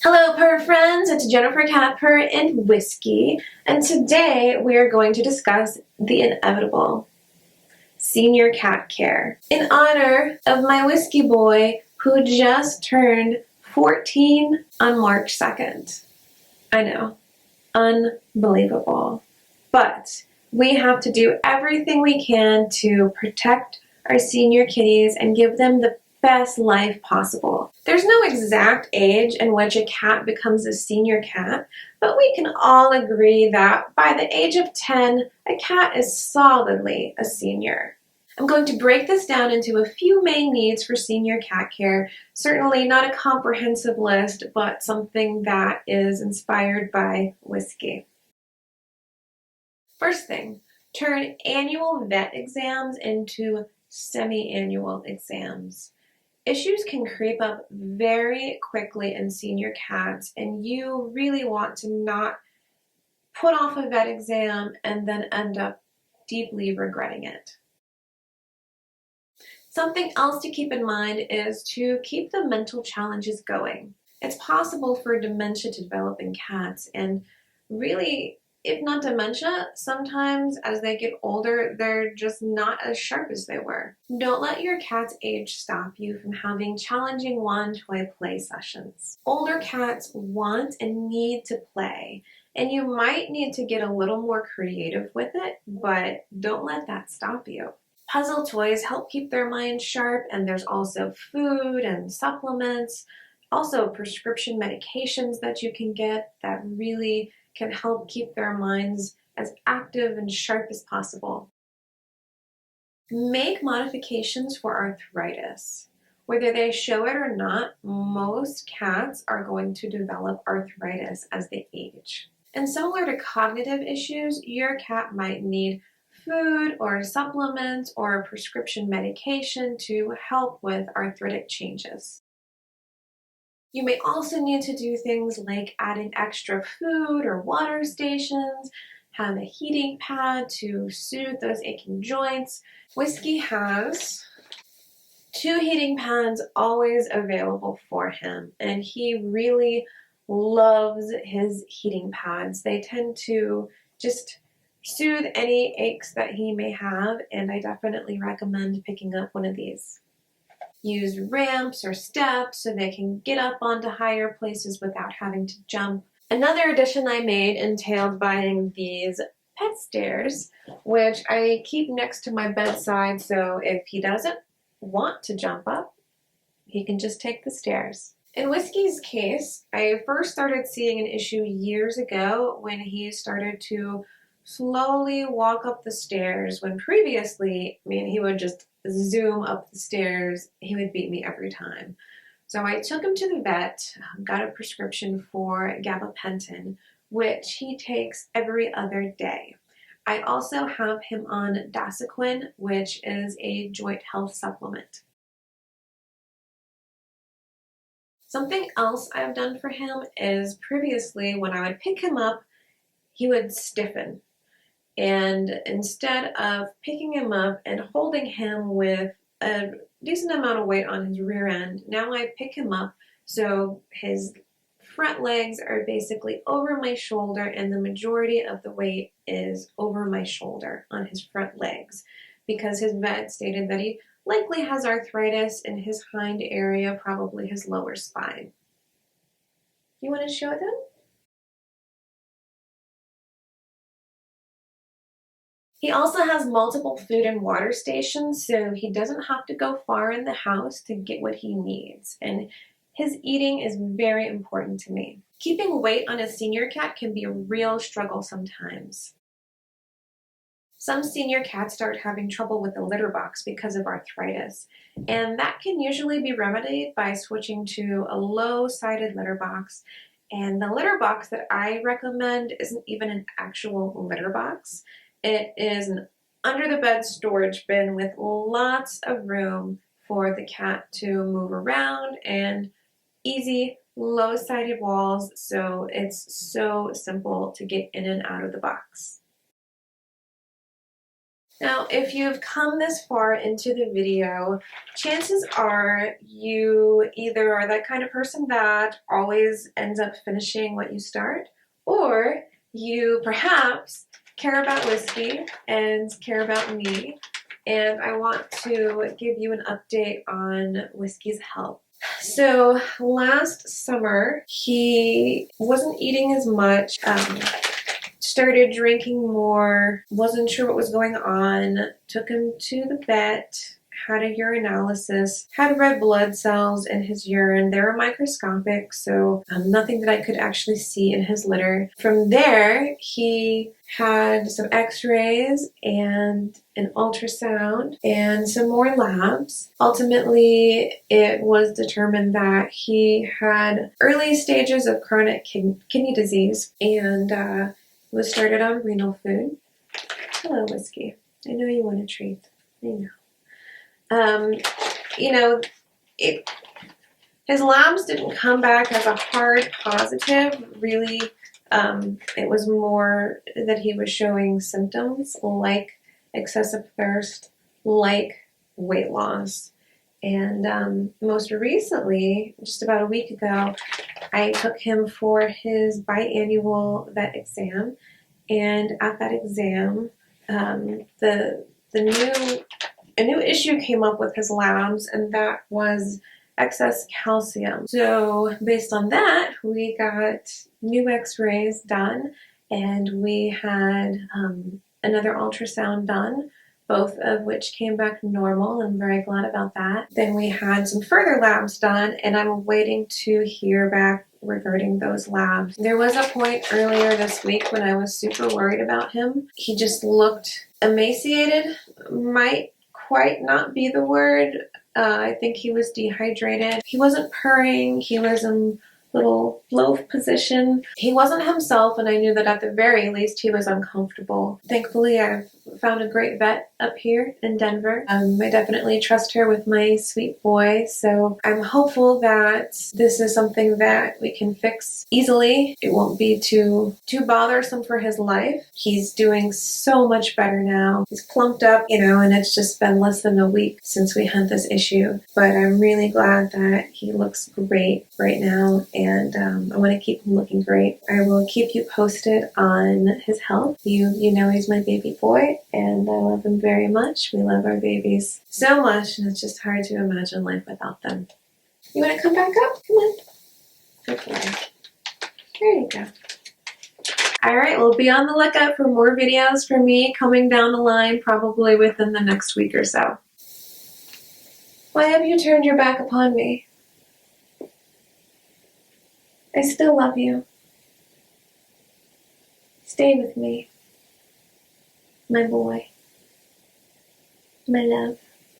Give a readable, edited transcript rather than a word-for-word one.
Hello, purr friends. It's Jennifer Catpurr and Whiskey, and today we are going to discuss the inevitable senior cat care in honor of my Whiskey boy who just turned 14 on March 2nd. I know, unbelievable. But we have to do everything we can to protect our senior kitties and give them the best life possible. There's no exact age in which a cat becomes a senior cat, but we can all agree that by the age of 10, a cat is solidly a senior. I'm going to break this down into a few main needs for senior cat care. Certainly not a comprehensive list, but something that is inspired by Whiskey. First thing, turn annual vet exams into semi-annual exams. Issues can creep up very quickly in senior cats, and you really want to not put off a vet exam and then end up deeply regretting it. Something else to keep in mind is to keep the mental challenges going. It's possible for dementia to develop in cats, and really, if not dementia, sometimes as they get older, they're just not as sharp as they were. Don't let your cat's age stop you from having challenging one-toy play sessions. Older cats want and need to play, and you might need to get a little more creative with it, but don't let that stop you. Puzzle toys help keep their minds sharp, and there's also food and supplements, also prescription medications that you can get that really can help keep their minds as active and sharp as possible. Make modifications for arthritis. Whether they show it or not, most cats are going to develop arthritis as they age. And similar to cognitive issues, your cat might need food or supplements or prescription medication to help with arthritic changes. You may also need to do things like adding extra food or water stations, have a heating pad to soothe those aching joints. Whiskey has 2 heating pads always available for him, and he really loves his heating pads. They tend to just soothe any aches that he may have, and I definitely recommend picking up one of these. Use ramps or steps so they can get up onto higher places without having to jump. Another addition I made entailed buying these pet stairs, which I keep next to my bedside, so if he doesn't want to jump up, he can just take the stairs. In Whiskey's case, I first started seeing an issue years ago when he started to slowly walk up the stairs, when previously, he would just zoom up the stairs. He would beat me every time. So I took him to the vet, got a prescription for gabapentin, which he takes every other day. I also have him on Dasequin, which is a joint health supplement. Something else I've done for him is previously when I would pick him up, he would stiffen. And instead of picking him up and holding him with a decent amount of weight on his rear end, now I pick him up so his front legs are basically over my shoulder and the majority of the weight is over my shoulder on his front legs, because his vet stated that he likely has arthritis in his hind area, probably his lower spine. You want to show them? He also has multiple food and water stations, so he doesn't have to go far in the house to get what he needs. And his eating is very important to me. Keeping weight on a senior cat can be a real struggle sometimes. Some senior cats start having trouble with the litter box because of arthritis, and that can usually be remedied by switching to a low-sided litter box. And the litter box that I recommend isn't even an actual litter box. It is an under-the-bed storage bin with lots of room for the cat to move around and easy, low-sided walls, so it's so simple to get in and out of the box. Now, if you've come this far into the video, chances are you either are that kind of person that always ends up finishing what you start, or you perhaps care about whiskey and care about me, and I want to give you an update on Whiskey's health. So last summer, he wasn't eating as much, started drinking more, wasn't sure what was going on, took him to the vet, had a urinalysis, had red blood cells in his urine. They were microscopic, so nothing that I could actually see in his litter. From there, he had some x-rays and an ultrasound and some more labs. Ultimately, it was determined that he had early stages of chronic kidney disease and was started on renal food. Hello, Whiskey. I know you want a treat. I know. You know, his labs didn't come back as a hard positive. Really, it was more that he was showing symptoms like excessive thirst, like weight loss. And most recently, just about a week ago, I took him for his biannual vet exam. And at that exam, a new issue came up with his labs, and that was excess calcium. So based on that, we got new x-rays done, and we had another ultrasound done, both of which came back normal. I'm very glad about that. Then we had some further labs done, and I'm waiting to hear back regarding those labs. There was a point earlier this week when I was super worried about him. He just looked emaciated, might quite not be the word. I think he was dehydrated. He wasn't purring. He was in little loaf position. He wasn't himself, and I knew that at the very least he was uncomfortable. Thankfully, I've found a great vet up here in Denver. I definitely trust her with my sweet boy, so I'm hopeful that this is something that we can fix easily. It won't be too bothersome for his life. He's doing so much better now. He's plumped up, and it's just been less than a week since we had this issue, but I'm really glad that he looks great right now, and I want to keep him looking great. I will keep you posted on his health. You know he's my baby boy, and I love him very much. We love our babies so much, and it's just hard to imagine life without them. You want to come back up? Come on. Good boy. There you go. Alright, we'll be on the lookout for more videos from me coming down the line, probably within the next week or so. Why have you turned your back upon me? I still love you. Stay with me. My boy. My love.